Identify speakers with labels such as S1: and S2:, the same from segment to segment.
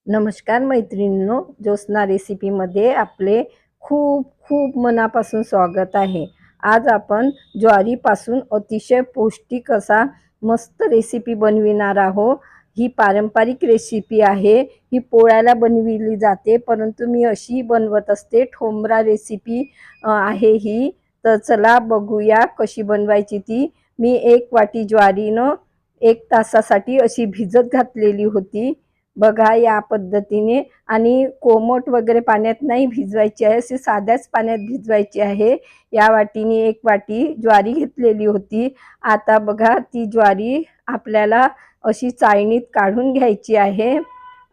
S1: नमस्कार मैत्रिणींनो, ज्योत्स्ना रेसिपीमध्ये आपले खूप खूप मनापासून स्वागत आहे। आज आपण ज्वारीपासून अतिशय पौष्टिक असा मस्त रेसिपी बनविणार आहोत। ही पारंपरिक रेसिपी आहे। ही पोळ्याला बनविली जाते, परंतु मी अशी बनवत असते। ठोंबरा रेसिपी आहे ही। तर चला बघूया कशी बनवायची ती। मी 1 वाटी ज्वारीनं 1 तासासाठी अशी भिजत घातलेली होती। बघा या पद्धतीने, आणि कोमट वगैरे पाण्यात नाही भिजवायची आहे, अशी साध्याच पाण्यात भिजवायची आहे। या वाटीने 1 वाटी ज्वारी घेतलेली होती। आता बघा ती ज्वारी आपल्याला अशी चाळणीत काढून घ्यायची आहे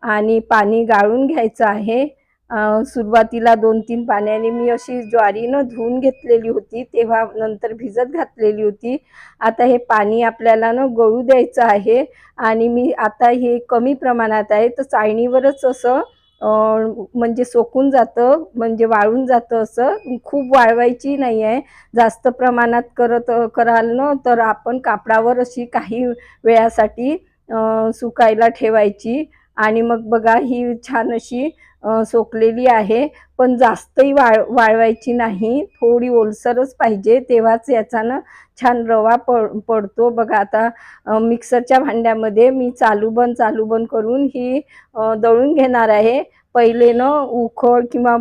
S1: आणि पाणी गाळून घ्यायचं आहे। सुरुवातीला 2-3 पाण्याने मी अशी ज्वारी धुवून घेतलेली होती, तेव्हा नंतर भिजत घातलेली होती। आता हे पाणी आपल्याला गळू द्यायचं आहे आणि मी आता हे कमी प्रमाणात आहे, तर चाळणीवरच असं म्हणजे सोकून जातं, म्हणजे वाळून जातं। असं खूप वाळवायची नाही आहे। जास्त प्रमाणात कराल ना तर आपण कापडावर अशी काही वेळासाठी सुकायला ठेवायची। आणि मग बघा ही छान अशी सोकलेली आहे, पण जास्तही वाळवायची नाही, थोडी ओलसरच पाहिजे, तेव्हाच याचा छान रवा पडतो। बघा आता मिक्सरच्या भांड्यामध्ये मी चालू बंद करून ही दळून घेणार आहे। पहिले उखळ किंवा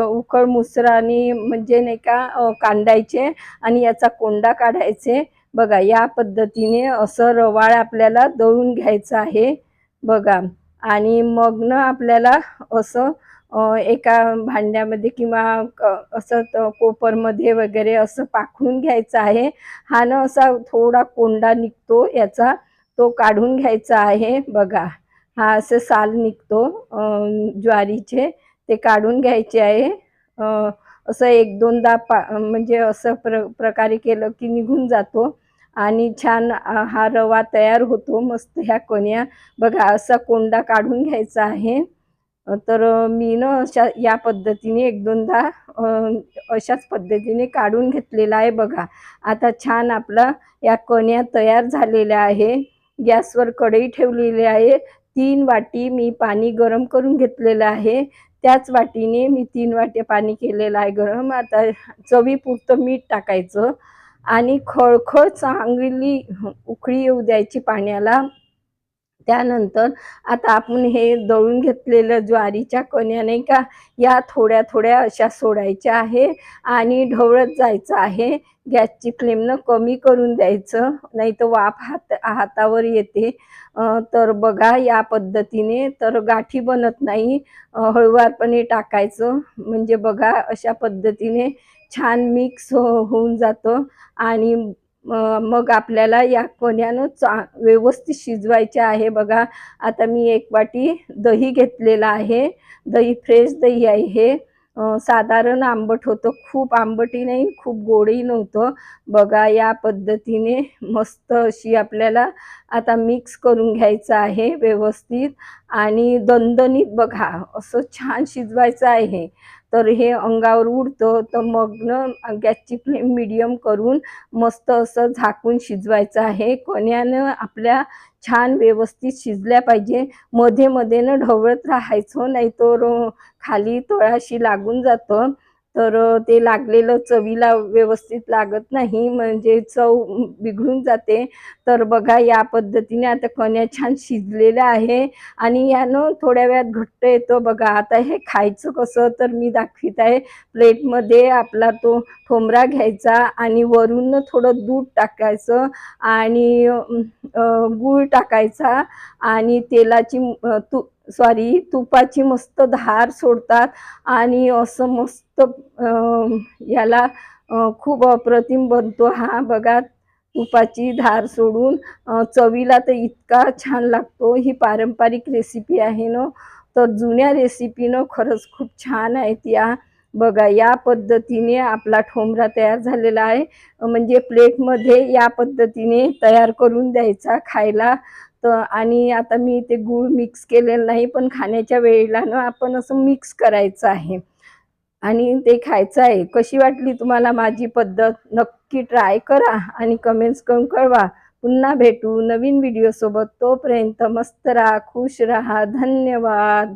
S1: उखळ मुसरानी म्हणजे नाही का कांडायचे आणि याचा कोंडा काढायचे। बघा या पद्धतीने असं रवाळ आपल्याला दळून घ्यायचं आहे बघा। आणि मग आपल्याला असं एका भांड्यामध्ये किंवा असं कोपरमध्ये वगैरे असं पाखडून घ्यायचं आहे। हा असा थोडा कोंडा निघतो याचा, तो काढून घ्यायचा आहे। बघा हा असं साल निघतो ज्वारीचे, ते काढून घ्यायचे आहे। असं 1-2दा म्हणजे असं प्रकारे केलं की निघून जातो आणि छान हा रवा तयार होतो मस्त ह्या कण्या। बघा असा कोंडा काढून घ्यायचा आहे। तर मी अशा या पद्धतीने 1-2दा अशाच पद्धतीने काढून घेतलेला आहे बघा। आता छान आपला या कण्या तयार झालेल्या आहे। गॅसवर कढई ठेवलेली आहे। 3 वाटी मी पाणी गरम करून घेतलेलं आहे। त्याच वाटीने मी 3 वाट्या पाणी केलेलं आहे गरम। आता चवीपुरतं मीठ टाकायचं आणि खळखळ चांगली उकळी येऊ द्यायची पाण्याला। त्यानंतर आता आपण हे दळून घेतलेलं ज्वारीच्या कण्या नाही का, या थोड्या थोड्या अशा सोडायच्या आहे आणि ढवळत जायचं आहे। गॅसची फ्लेम कमी करून द्यायचं, नाही तर वाफ हातावर येते। तर बघा या पद्धतीने तर गाठी बनत नाही। हळूवारपणे टाकायचं, म्हणजे बघा अशा पद्धतीने छान मिक्स होऊन जातं। आणि मग आपल्याला या कण्यानं व्यवस्थित शिजवायच्या आहे बघा। आता मी 1 वाटी दही घेतलेला आहे। दही फ्रेश दही आहे हे। साधारण आंबट होतं, खूप आंबटही नाही, खूप गोडही नव्हतं। बघा या पद्धतीने मस्त अशी आपल्याला आता मिक्स करून घ्यायचं आहे व्यवस्थित आणि दणदणीत बघा असं छान शिजवायचं आहे। तर हे अंगावर उडतं तर मग गॅसची फ्लेम मीडियम करून मस्त असं झाकून शिजवायचं आहे। कण्यानं आपल्या छान व्यवस्थित शिजल्या पाहिजे। मध्ये मध्ये ढवळत राहायचं, नाहीतर खाली तळाशी लागून जातं, तर ते लागलेलं चवीला व्यवस्थित लागत नाही, म्हणजे चव बिघडून जाते। तर बघा या पद्धतीने आता कण्या छान शिजलेल्या आहे आणि यानं थोड्या वेळात घट्ट येतं बघा। आता हे खायचं कसं तर मी दाखवित आहे। प्लेटमध्ये आपला तो ठोंबरा घ्यायचा आणि वरून थोडं दूध टाकायचं आणि गूळ टाकायचा आणि तुपाची मस्त धार सोडतात आणि असं मस्त याला खूप अप्रतिम बनतो हा बघा। तुपाची धार सोडून चवीला तर इतका छान लागतो। ही पारंपरिक रेसिपी आहे तर जुन्या रेसिपी खरंच खूप छान आहेत या। बघा या पद्धतीने आपला ठोंबरा तयार झालेला आहे, म्हणजे प्लेटमध्ये या पद्धतीने तयार करून द्यायचा खायला। तर आणि आता मी ते गूळ मिक्स केलेलं नाही, पण खाण्याच्या वेळेला आपण असं मिक्स करायचं आहे आणि ते खायचं आहे। कशी वाटली तुम्हाला माझी पद्धत? नक्की ट्राय करा आणि कमेंट्स करून कळवा। पुन्हा भेटू नवीन व्हिडिओ सोबत, तोपर्यंत मस्त राहा, खुश राहा, धन्यवाद।